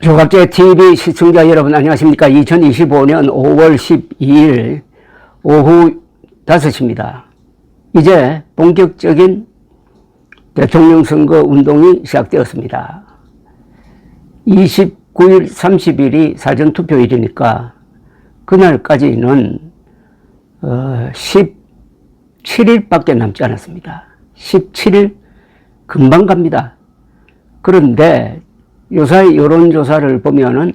조갑제 TV 시청자 여러분 안녕하십니까. 2025년 5월 12일 오후 5시입니다. 이제 본격적인 대통령 선거 운동이 시작되었습니다. 29일, 30일이 사전투표일이니까 그날까지는 17일밖에 남지 않았습니다. 17일 금방 갑니다. 그런데 요사이 여론조사를 보면은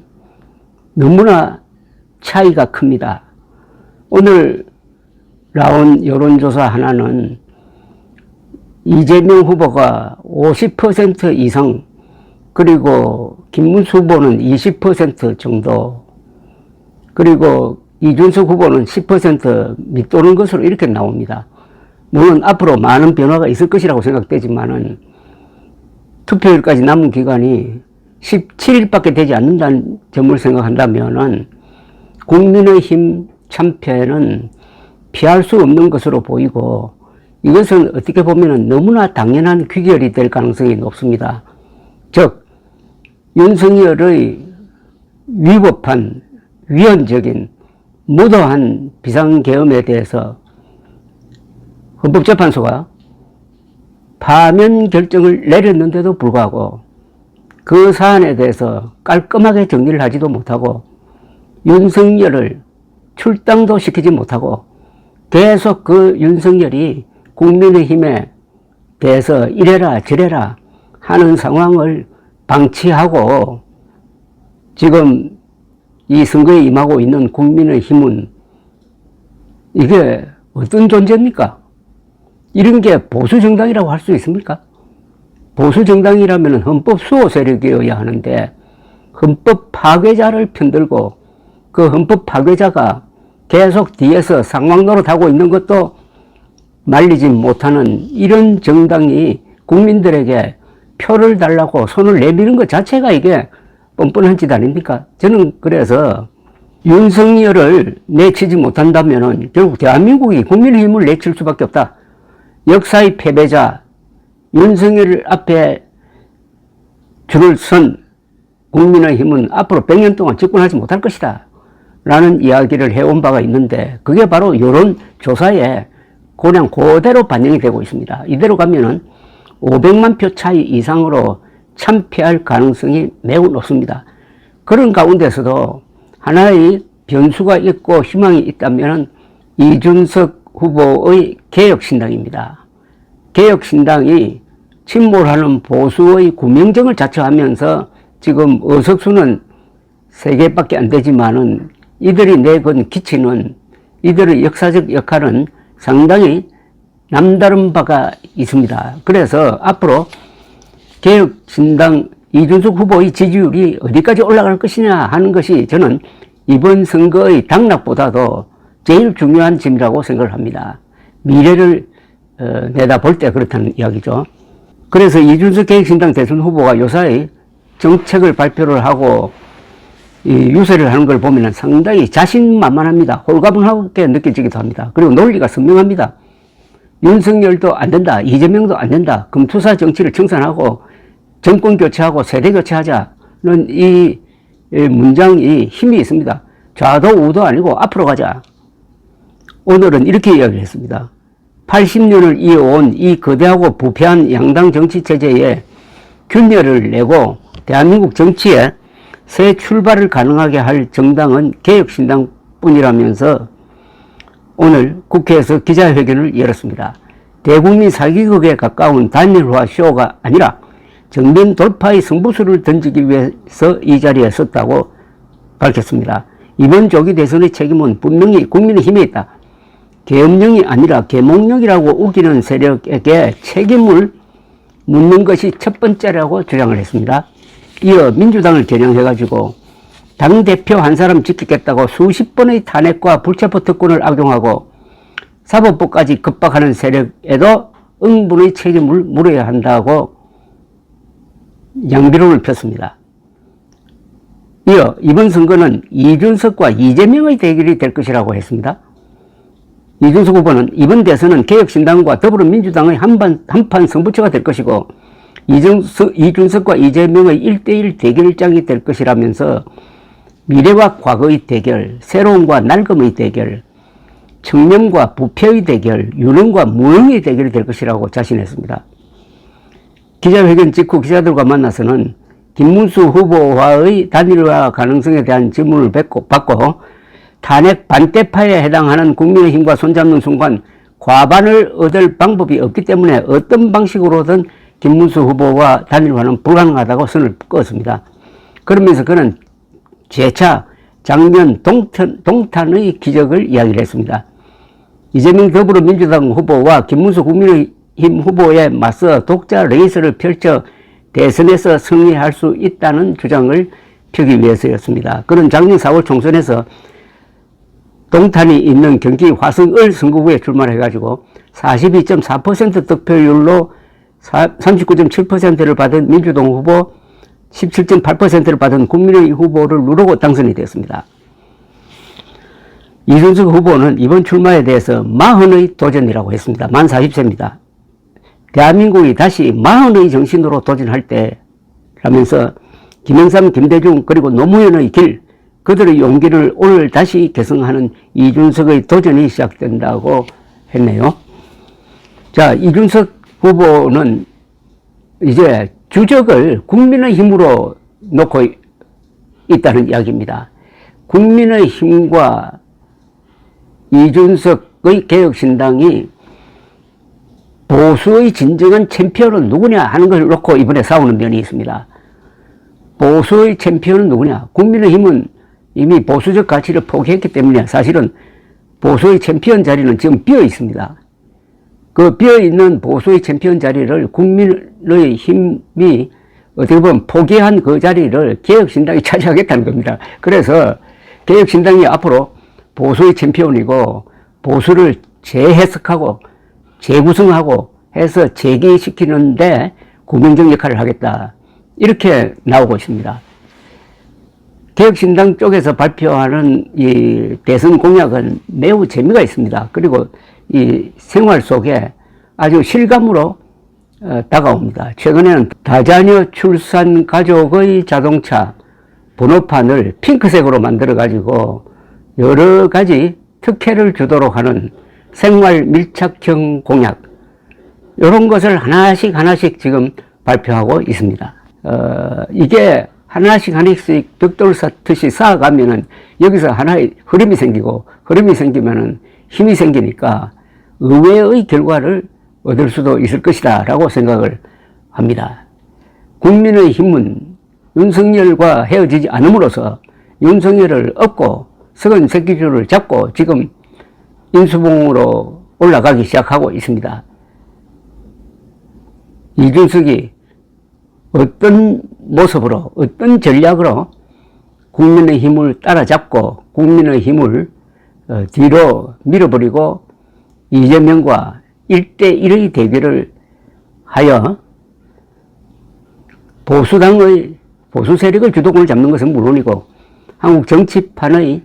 너무나 차이가 큽니다. 오늘 나온 여론조사 하나는 이재명 후보가 50% 이상, 그리고 김문수 후보는 20% 정도, 그리고 이준석 후보는 10% 밑도는 것으로 이렇게 나옵니다. 물론 앞으로 많은 변화가 있을 것이라고 생각되지만은 투표일까지 남은 기간이 17일밖에 되지 않는다는 점을 생각한다면은 국민의힘 참패는 피할 수 없는 것으로 보이고, 이것은 어떻게 보면은 너무나 당연한 귀결이 될 가능성이 높습니다. 즉, 윤석열의 위법한, 위헌적인, 무도한 비상계엄에 대해서 헌법재판소가 파면 결정을 내렸는데도 불구하고 그 사안에 대해서 깔끔하게 정리를 하지도 못하고 윤석열을 출당도 시키지 못하고 계속 그 윤석열이 국민의힘에 대해서 이래라 저래라 하는 상황을 방치하고 지금 이 선거에 임하고 있는 국민의힘은 이게 어떤 존재입니까? 이런 게 보수정당이라고 할 수 있습니까? 보수정당이라면 헌법 수호 세력이어야 하는데 헌법 파괴자를 편들고 그 헌법 파괴자가 계속 뒤에서 상황 노릇하고 있는 것도 말리지 못하는 이런 정당이 국민들에게 표를 달라고 손을 내미는 것 자체가 이게 뻔뻔한 짓 아닙니까? 저는 그래서 윤석열을 내치지 못한다면 결국 대한민국이 국민의힘을 내칠 수밖에 없다. 역사의 패배자 윤석열 앞에 줄을 선 국민의힘은 앞으로 100년 동안 집권하지 못할 것이다 라는 이야기를 해온 바가 있는데, 그게 바로 여론조사에 그냥 그대로 반영이 되고 있습니다. 이대로 가면은 500만 표 차이 이상으로 참패할 가능성이 매우 높습니다. 그런 가운데서도 하나의 변수가 있고 희망이 있다면 이준석 후보의 개혁신당입니다. 개혁신당이 침몰하는 보수의 구명정을 자처하면서 지금 의석수는 3개밖에 안 되지만은 이들이 내건 기치는, 이들의 역사적 역할은 상당히 남다른 바가 있습니다. 그래서 앞으로 개혁신당 이준석 후보의 지지율이 어디까지 올라갈 것이냐 하는 것이 저는 이번 선거의 당락보다도 제일 중요한 점이라고 생각을 합니다. 미래를 내다볼 때 그렇다는 이야기죠. 그래서 이준석 개혁신당 대선 후보가 요사이 정책을 발표를 하고 유세를 하는 걸 보면 상당히 자신만만합니다. 홀가분하게 느껴지기도 합니다. 그리고 논리가 선명합니다. 윤석열도 안 된다, 이재명도 안 된다, 금투사 정치를 청산하고 정권 교체하고 세대 교체하자는 이 문장이 힘이 있습니다. 좌도 우도 아니고 앞으로 가자. 오늘은 이렇게 이야기를 했습니다. 80년을 이어온 이 거대하고 부패한 양당 정치 체제에 균열을 내고 대한민국 정치에 새 출발을 가능하게 할 정당은 개혁신당뿐이라면서 오늘 국회에서 기자회견을 열었습니다. 대국민 사기극에 가까운 단일화 쇼가 아니라 정면 돌파의 승부수를 던지기 위해서 이 자리에 섰다고 밝혔습니다. 이번 조기 대선의 책임은 분명히 국민의힘에 있다. 계엄령이 아니라 계몽령이라고 우기는 세력에게 책임을 묻는 것이 첫 번째라고 주장을 했습니다. 이어 민주당을 겨냥해가지고 당대표 한 사람 지키겠다고 수십 번의 탄핵과 불체포 특권을 악용하고 사법부까지 급박하는 세력에도 응분의 책임을 물어야 한다고 양비론을 폈습니다. 이어 이번 선거는 이준석과 이재명의 대결이 될 것이라고 했습니다. 이준석 후보는 이번 대선은 개혁신당과 더불어민주당의 한판 승부처가 될 것이고 이준석과 이재명의 1대1 대결장이 될 것이라면서 미래와 과거의 대결, 새로움과 낡음의 대결, 청렴과 부패의 대결, 유능과 무능의 대결이 될 것이라고 자신했습니다. 기자회견 직후 기자들과 만나서는 김문수 후보와의 단일화 가능성에 대한 질문을 받고 탄핵 반대파에 해당하는 국민의힘과 손잡는 순간 과반을 얻을 방법이 없기 때문에 어떤 방식으로든 김문수 후보와 단일화는 불가능하다고 선을 그었습니다. 그러면서 그는 재차 장면 동탄의 기적을 이야기를 했습니다. 이재명 더불어민주당 후보와 김문수 국민의힘 후보에 맞서 독자 레이스를 펼쳐 대선에서 승리할 수 있다는 주장을 펴기 위해서였습니다. 그는 작년 4월 총선에서 동탄이 있는 경기 화성을 선거구에 출마를 해가지고 42.4% 득표율로 39.7%를 받은 민주당 후보, 17.8%를 받은 국민의 후보를 누르고 당선이 되었습니다. 이준석 후보는 이번 출마에 대해서 40의 도전이라고 했습니다. 만 40세입니다. 대한민국이 다시 40의 정신으로 도전할 때라면서 김영삼, 김대중 그리고 노무현의 길, 그들의 용기를 오늘 다시 계승하는 이준석의 도전이 시작된다고 했네요. 자, 이준석 후보는 이제 주적을 국민의힘으로 놓고 있다는 이야기입니다. 국민의힘과 이준석의 개혁신당이 보수의 진정한 챔피언은 누구냐 하는 것을 놓고 이번에 싸우는 면이 있습니다. 보수의 챔피언은 누구냐? 국민의힘은 이미 보수적 가치를 포기했기 때문에 사실은 보수의 챔피언 자리는 지금 비어 있습니다. 그 비어 있는 보수의 챔피언 자리를 국민의힘이 어떻게 보면 포기한 그 자리를 개혁신당이 차지하겠다는 겁니다. 그래서 개혁신당이 앞으로 보수의 챔피언이고 보수를 재해석하고 재구성하고 해서 재기시키는데 국민적 역할을 하겠다. 이렇게 나오고 있습니다. 개혁신당 쪽에서 발표하는 이 대선 공약은 매우 재미가 있습니다. 그리고 이 생활 속에 아주 실감으로 다가옵니다. 최근에는 다자녀 출산 가족의 자동차 번호판을 핑크색으로 만들어 가지고 여러 가지 특혜를 주도록 하는 생활 밀착형 공약, 이런 것을 하나씩 지금 발표하고 있습니다. 이게 하나씩 벽돌 쌓듯이 쌓아가면은 여기서 하나의 흐름이 생기고, 흐름이 생기면은 힘이 생기니까 의외의 결과를 얻을 수도 있을 것이다 라고 생각을 합니다. 국민의힘은 윤석열과 헤어지지 않음으로써 윤석열을 업고 석은 새끼줄을 잡고 지금 인수봉으로 올라가기 시작하고 있습니다. 이준석이 어떤 모습으로, 어떤 전략으로 국민의힘을 따라잡고 국민의힘을 뒤로 밀어버리고 이재명과 1대1의 대결을 하여 보수당의 보수 세력의 주도권을 잡는 것은 물론이고 한국 정치판의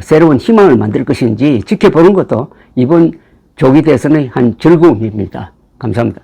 새로운 희망을 만들 것인지 지켜보는 것도 이번 조기 대선의 한 즐거움입니다. 감사합니다.